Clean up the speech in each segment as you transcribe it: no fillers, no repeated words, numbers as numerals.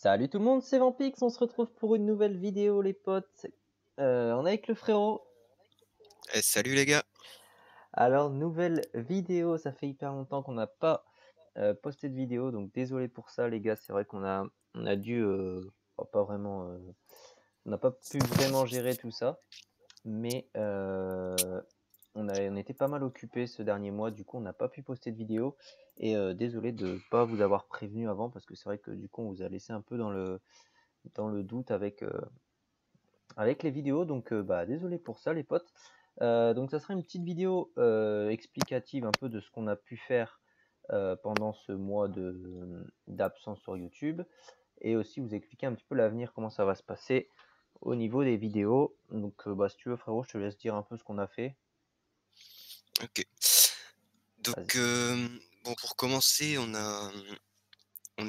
Salut tout le monde, c'est Vampix, on se retrouve pour une nouvelle vidéo les potes. On est avec le frérot. Salut les gars. Alors nouvelle vidéo, ça fait hyper longtemps qu'on n'a pas posté de vidéo, donc désolé pour ça les gars, c'est vrai qu'on a dû pas vraiment on n'a pas pu vraiment gérer tout ça, mais on était pas mal occupés ce dernier mois, du coup on n'a pas pu poster de vidéo et désolé de pas vous avoir prévenu avant parce que c'est vrai que du coup on vous a laissé un peu dans le doute avec les vidéos, donc désolé pour ça les potes. Donc ça sera une petite vidéo explicative un peu de ce qu'on a pu faire pendant ce mois d'absence sur YouTube, et aussi vous expliquer un petit peu l'avenir, comment ça va se passer au niveau des vidéos. Donc si tu veux frérot, je te laisse dire un peu ce qu'on a fait. Ok. Donc Vas-y. bon, pour commencer, on a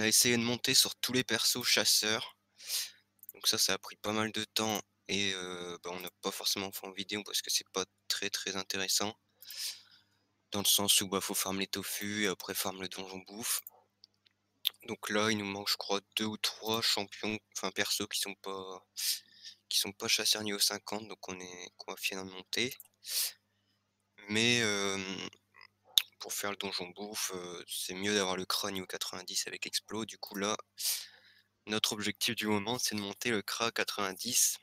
essayé de monter sur tous les persos chasseurs. Donc ça a pris pas mal de temps et on n'a pas forcément fait en vidéo parce que c'est pas très intéressant. Dans le sens où faut farm les tofu et après farm le donjon bouffe. Donc là, il nous manque, je crois, 2 ou 3 champions, enfin persos qui sont pas chasseurs niveau 50, donc qu'on va finalement monter. Mais pour faire le donjon bouffe, c'est mieux d'avoir le CRA niveau 90 avec Explo. Du coup là, notre objectif du moment, c'est de monter le CRA 90,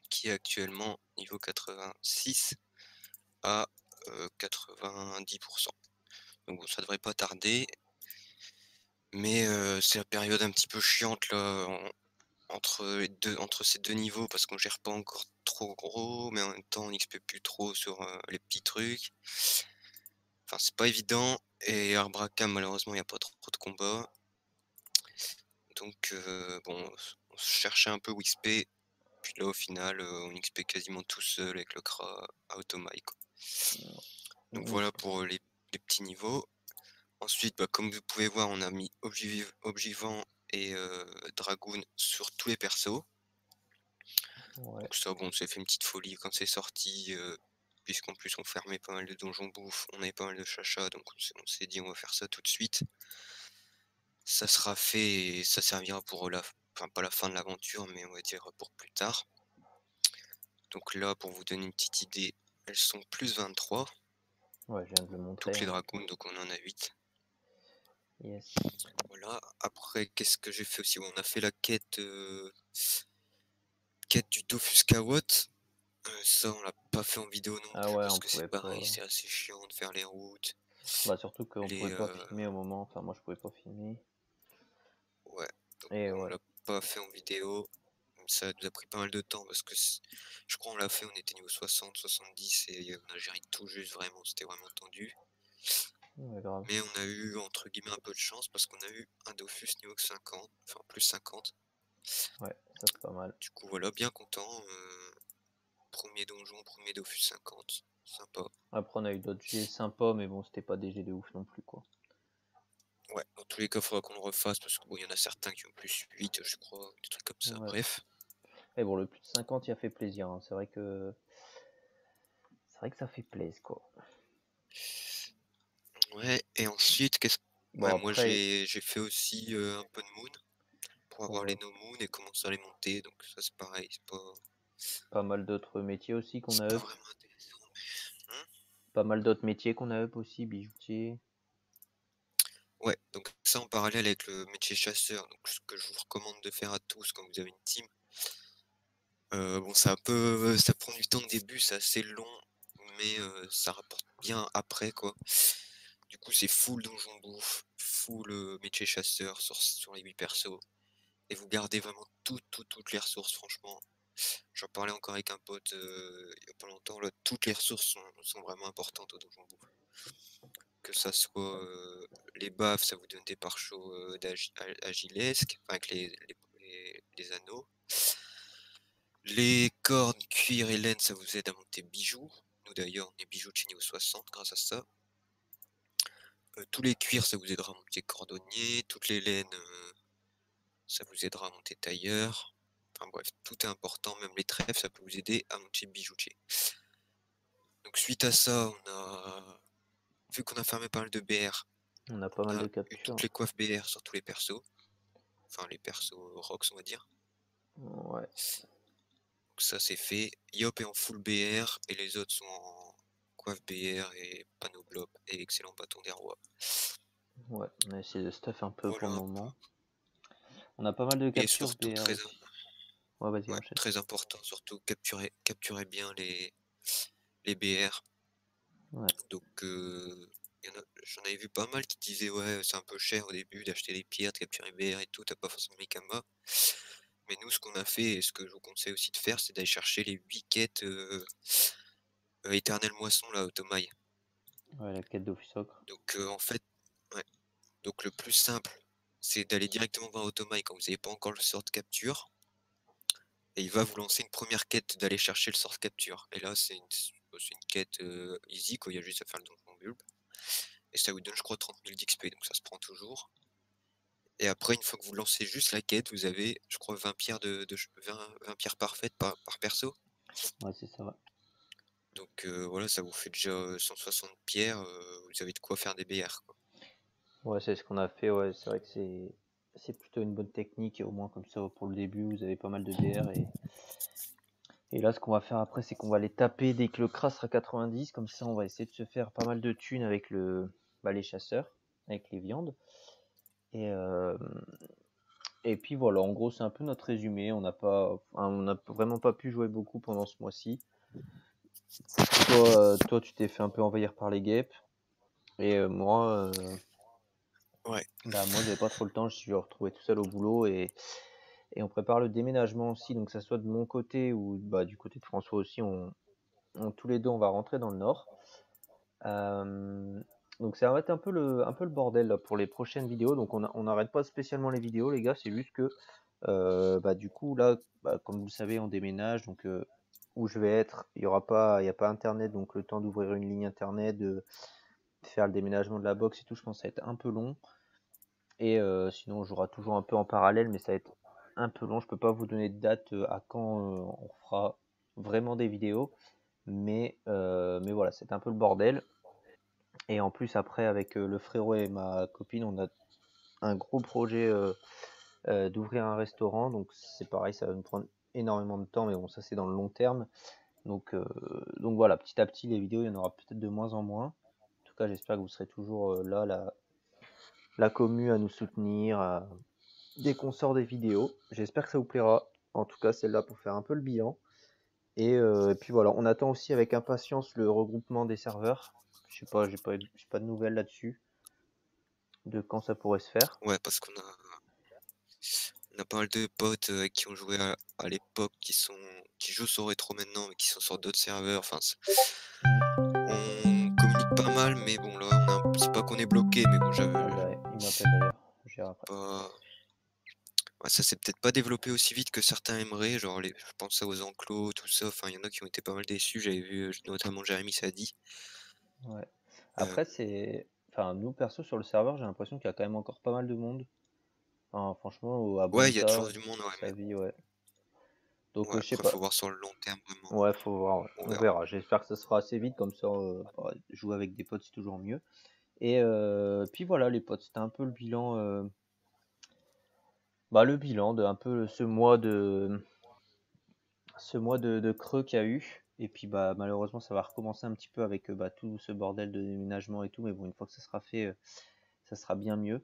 qui est actuellement niveau 86 à 90%. Donc bon, ça devrait pas tarder. Mais c'est la période un petit peu chiante là, entre ces deux niveaux, parce qu'on gère pas encore trop gros, mais en même temps on XP plus trop sur les petits trucs. Enfin, c'est pas évident. Et Arbracam, malheureusement, il n'y a pas trop de combats. Donc, on cherchait un peu où XP. Puis là, au final, on XP quasiment tout seul avec le CRA Automai, quoi. Donc voilà pour les petits niveaux. Ensuite, comme vous pouvez voir, on a mis Obgivant et Dragoon sur tous les persos. Ouais. Donc ça, bon, c'est fait une petite folie quand c'est sorti. Puisqu'en plus on fermait pas mal de donjons bouffe, on avait pas mal de chacha, donc on s'est dit on va faire ça tout de suite. Ça sera fait et ça servira pour enfin pas la fin de l'aventure, mais on va dire pour plus tard. Donc là, pour vous donner une petite idée, elles sont plus 23, Ouais, je viens de le montrer, toutes les hein. dragons, donc on en a 8. Yes. Voilà, après qu'est-ce que j'ai fait aussi? On a fait la quête du Dofus Kawot. Ça, on l'a pas fait en vidéo non Ah plus, ouais, parce on que c'est pouvait pareil, pas. c'est assez chiant de faire les routes. Surtout qu'on Les, pouvait pas filmer au moment, enfin moi je pouvais pas filmer. ouais, donc Et on ouais. l'a pas fait en vidéo. Ça nous a pris pas mal de temps parce que je crois on l'a fait, on était niveau 60, 70 et on a géré tout juste, vraiment, c'était vraiment tendu. Ouais, grave. Mais on a eu entre guillemets un peu de chance parce qu'on a eu un Dofus niveau 50, enfin plus 50. Ouais, ça c'est pas mal. Du coup voilà, bien content. Premier donjon, premier Dofus 50, sympa. Après, on a eu d'autres G sympas, mais bon, c'était pas des G de ouf non plus, quoi. Ouais, dans tous les cas, faudra qu'on le refasse parce que bon, il y en a certains qui ont plus 8, je crois, des trucs comme ça, Ouais. bref. Et bon, le plus de 50, il a fait plaisir, hein. C'est vrai que ça fait plaisir, quoi. Ouais, et ensuite, Bon, ouais, moi après, j'ai fait aussi un peu de moon pour avoir les ouais, no moon et commencer à les monter, donc ça c'est pareil, pas mal d'autres métiers aussi qu'on c'est a pas up. vraiment intéressant. Mais, Pas mal d'autres métiers qu'on a up aussi, bijoutier. ouais, donc ça en parallèle avec le métier chasseur, donc ce que je vous recommande de faire à tous quand vous avez une team. Bon, ça prend du temps au début, c'est assez long, mais ça rapporte bien après, quoi. Du coup, c'est full donjon bouffe, full métier chasseur sur les 8 persos. Et vous gardez vraiment toutes les ressources, franchement. J'en parlais encore avec un pote il y a pas longtemps, là, toutes les ressources sont vraiment importantes au donjon bouffe. Que ça soit les baffes, ça vous donne des pare-chocs agilesques, enfin avec les anneaux. Les cornes, cuir et laine, ça vous aide à monter bijoux. Nous d'ailleurs, on est bijoux de chez niveau 60 grâce à ça. Tous les cuirs, ça vous aidera à monter cordonnier. Toutes les laines, ça vous aidera à monter tailleur. Enfin bref, tout est important, même les trèfles, ça peut vous aider à monter bijoutier. Donc suite à ça, vu qu'on a fermé pas mal de BR, On a pas on mal a de eu captures. toutes les coiffes BR sur tous les persos. enfin les persos Rox, on va dire. Ouais, Donc ça c'est fait. Yop est en full BR et les autres sont en coiffe BR et panneau blob et excellent bâton des rois. ouais, on a essayé de stuff un peu pour Voilà le un moment. peu. On a pas mal de Et captures surtout BR très, aussi. Ouais, vas-y, ouais, enchaîne. très important, surtout capturer bien les BR. Ouais, Donc j'en avais vu pas mal qui disaient ouais c'est un peu cher au début d'acheter les pierres, de capturer BR et tout, t'as pas forcément les camas. Mais nous ce qu'on a fait et ce que je vous conseille aussi de faire, c'est d'aller chercher les 8 quêtes éternelle moisson là, Automail. ouais, la quête d'office ocre. Donc en fait, ouais, donc le plus simple, c'est d'aller directement voir Automail quand vous n'avez pas encore le sort de capture. Et il va vous lancer une première quête d'aller chercher le sort de capture. Et là, c'est une quête easy, quoi. Il y a juste à faire le donjon bulbe. Et ça vous donne, je crois, 30 000 d'XP, donc ça se prend toujours. Et après, une fois que vous lancez juste la quête, vous avez, je crois, 20 pierres, 20 pierres parfaites par perso. Ouais, c'est ça, ouais. Donc voilà, ça vous fait déjà 160 pierres. Vous avez de quoi faire des BR, quoi. Ouais, c'est ce qu'on a fait, ouais, c'est vrai que c'est plutôt une bonne technique, et au moins comme ça pour le début, vous avez pas mal de BR et là ce qu'on va faire après, c'est qu'on va les taper dès que le cras sera 90, comme ça on va essayer de se faire pas mal de thunes avec les chasseurs, avec les viandes. Et, euh, et puis voilà, en gros c'est un peu notre résumé, on n'a vraiment pas pu jouer beaucoup pendant ce mois-ci. Toi tu t'es fait un peu envahir par les guêpes, et Ouais, moi j'avais pas trop le temps, je suis retrouvé tout seul au boulot et on prépare le déménagement aussi, donc que ça soit de mon côté ou du côté de François aussi, tous les deux on va rentrer dans le nord. Euh, donc ça va être un peu le bordel là, pour les prochaines vidéos, donc on n'arrête pas spécialement les vidéos les gars, c'est juste que du coup là, comme vous le savez on déménage, donc où je vais être, il y a pas internet, donc le temps d'ouvrir une ligne internet, de faire le déménagement de la box et tout, je pense que ça va être un peu long. Et sinon, on jouera toujours un peu en parallèle, mais ça va être un peu long. Je peux pas vous donner de date à quand on fera vraiment des vidéos, mais voilà, c'est un peu le bordel. Et en plus, après, avec le frérot et ma copine, on a un gros projet d'ouvrir un restaurant. Donc c'est pareil, ça va nous prendre énormément de temps, mais bon, ça c'est dans le long terme. Donc voilà, petit à petit, les vidéos, il y en aura peut-être de moins en moins. En tout cas, j'espère que vous serez toujours là, la commu à nous soutenir, dès qu'on sort des vidéos. J'espère que ça vous plaira. En tout cas, celle-là pour faire un peu le bilan. Et puis voilà, on attend aussi avec impatience le regroupement des serveurs. Je sais pas, j'ai pas de nouvelles là-dessus, de quand ça pourrait se faire. ouais, parce on a pas mal de potes avec qui on jouait à l'époque qui jouent sur rétro maintenant, mais qui sont sur d'autres serveurs. Enfin, Mm. on communique pas mal, mais bon, là, c'est pas qu'on est bloqué, mais bon, Ah bah, il m'appelle d'ailleurs. Je dirai après. pas. Ouais, ça s'est peut-être pas développé aussi vite que certains aimeraient, genre je pense ça aux enclos, tout ça. Enfin, il y en a qui ont été pas mal déçus. J'avais vu notamment Jérémy Sadi. Ouais. Euh, Après, enfin, nous perso sur le serveur, j'ai l'impression qu'il y a quand même encore pas mal de monde. Enfin, franchement, à ouais, il y a Bonta, toujours du monde, ouais, sa vie, ouais. Donc, ouais, je sais après, pas. faut voir sur le long terme, vraiment. Ouais, faut voir, ouais. On On verra. verra. J'espère que ça sera assez vite, comme ça, jouer avec des potes, c'est toujours mieux. Et puis voilà, les potes, c'était un peu le bilan de un peu ce mois de creux qu'il y a eu. Et puis malheureusement, ça va recommencer un petit peu avec tout ce bordel de déménagement et tout. Mais bon, une fois que ça sera fait, ça sera bien mieux.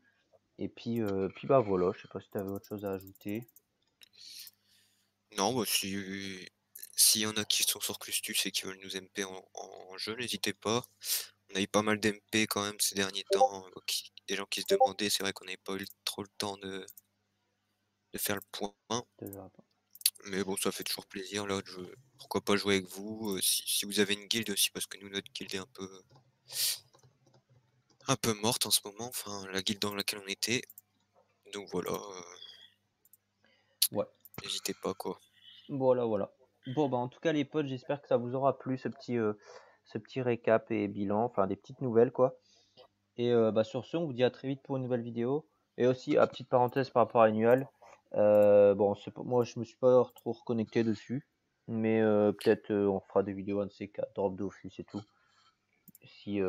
Et puis voilà, je sais pas si tu avais autre chose à ajouter. Non, bah, s'il y en a qui sont sur Clustus et qui veulent nous MP en jeu, n'hésitez pas. On a eu pas mal d'MP quand même ces derniers temps, des gens qui se demandaient, c'est vrai qu'on n'avait pas eu trop le temps de faire le point. Mais bon, ça fait toujours plaisir là, pourquoi pas jouer avec vous, si vous avez une guilde aussi, parce que nous, notre guilde est un peu morte en ce moment, enfin la guilde dans laquelle on était. Donc voilà, Ouais, n'hésitez pas quoi. voilà, voilà. Bon, en tout cas, les potes, j'espère que ça vous aura plu, ce petit récap et bilan, enfin des petites nouvelles, quoi. Et sur ce, on vous dit à très vite pour une nouvelle vidéo. Et aussi, à petite parenthèse par rapport à Annual, moi je me suis pas trop reconnecté dessus, mais peut-être on fera des vidéos un de ces quatre, drop Dofus et tout. Si,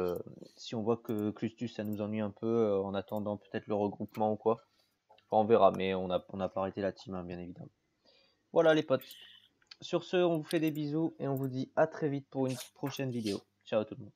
si on voit que Clustus ça nous ennuie un peu en attendant peut-être le regroupement ou quoi, on verra, mais on n'a pas arrêté la team, hein, bien évidemment. Voilà les potes. Sur ce, on vous fait des bisous et on vous dit à très vite pour une prochaine vidéo. Ciao tout le monde.